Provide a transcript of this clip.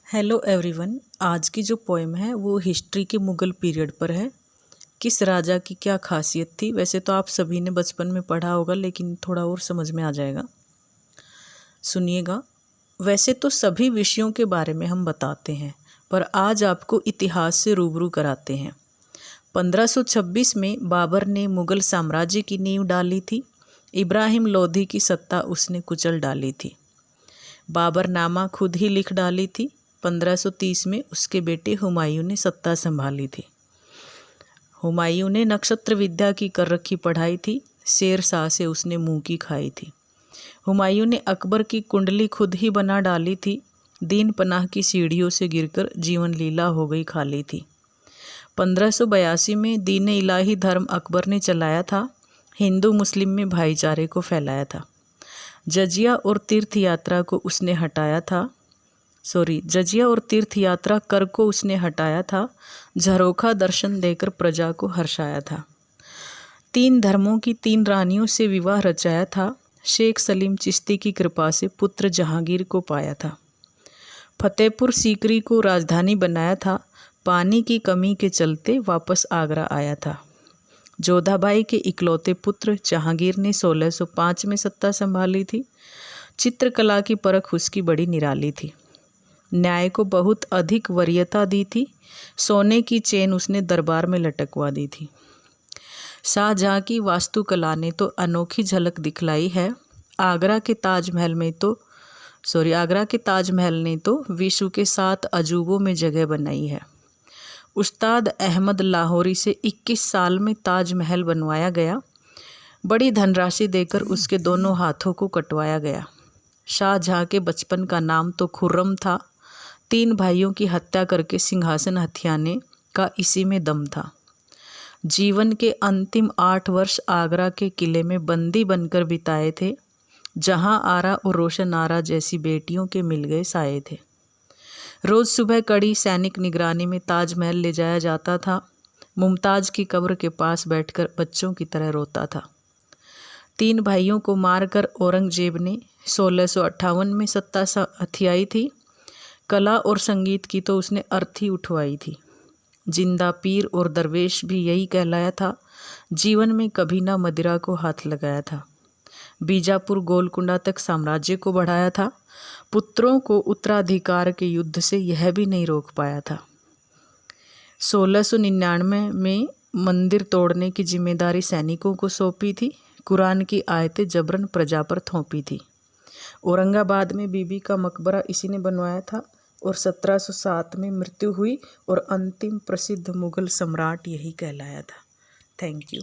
Hello everyone. आज की जो पोएम है वो हिस्ट्री के मुग़ल पीरियड पर है। किस राजा की क्या खासियत थी, वैसे तो आप सभी ने बचपन में पढ़ा होगा लेकिन थोड़ा और समझ में आ जाएगा। सुनिएगा। वैसे तो सभी विषयों के बारे में हम बताते हैं, पर आज आपको इतिहास से रूबरू कराते हैं। 1526 में बाबर ने मुग़ल साम्राज्य की नींव डाली थी। इब्राहिम लोधी की सत्ता उसने कुचल डाली थी। बाबरनामा खुद ही लिख डाली थी। 1530 में उसके बेटे हुमायूं ने सत्ता संभाली थी। हुमायूं ने नक्षत्र विद्या की कर रखी पढ़ाई थी। शेर शाह से उसने मुंह की खाई थी। हुमायूं ने अकबर की कुंडली खुद ही बना डाली थी। दीन पनाह की सीढ़ियों से गिरकर जीवन लीला हो गई खाली थी। 1582 में दीन इलाही धर्म अकबर ने चलाया था। हिंदू मुस्लिम में भाईचारे को फैलाया था। जजिया और तीर्थ यात्रा कर को उसने हटाया था। झरोखा दर्शन देकर प्रजा को हर्षाया था। 3 धर्मों की 3 रानियों से विवाह रचाया था। शेख सलीम चिश्ती की कृपा से पुत्र जहांगीर को पाया था। फतेहपुर सीकरी को राजधानी बनाया था। पानी की कमी के चलते वापस आगरा आया था। जोधाबाई के इकलौते पुत्र जहांगीर ने 1605 में सत्ता संभाली थी। चित्रकला की परख उसकी बड़ी निराली थी। न्याय को बहुत अधिक वरीयता दी थी। सोने की चेन उसने दरबार में लटकवा दी थी। शाहजहाँ की वास्तुकला ने तो अनोखी झलक दिखलाई है। आगरा के ताजमहल ने तो विश्व के 7 अजूबों में जगह बनाई है। उस्ताद अहमद लाहौरी से 21 साल में ताजमहल बनवाया गया। बड़ी धनराशि देकर उसके दोनों हाथों को कटवाया गया। शाहजहाँ के बचपन का नाम तो खुर्रम था। 3 भाइयों की हत्या करके सिंहासन हथियाने का इसी में दम था। जीवन के अंतिम 8 वर्ष आगरा के किले में बंदी बनकर बिताए थे। जहाँ आरा और रोशन आरा जैसी बेटियों के मिल गए साए थे। रोज़ सुबह कड़ी सैनिक निगरानी में ताजमहल ले जाया जाता था। मुमताज़ की कब्र के पास बैठकर बच्चों की तरह रोता था। 3 भाइयों को मारकर औरंगजेब ने 1658 में सत्ता हथियाई थी। कला और संगीत की तो उसने अर्थी उठवाई थी। जिंदा पीर और दरवेश भी यही कहलाया था। जीवन में कभी ना मदिरा को हाथ लगाया था। बीजापुर गोलकुंडा तक साम्राज्य को बढ़ाया था। पुत्रों को उत्तराधिकार के युद्ध से यह भी नहीं रोक पाया था। 1699 में मंदिर तोड़ने की जिम्मेदारी सैनिकों को सौंपी थी। कुरान की आयतें जबरन प्रजा पर थोपी थी। औरंगाबाद में बीबी का मकबरा इसी ने बनवाया था और 1707 में मृत्यु हुई और अंतिम प्रसिद्ध मुगल सम्राट यही कहलाया था। Thank you.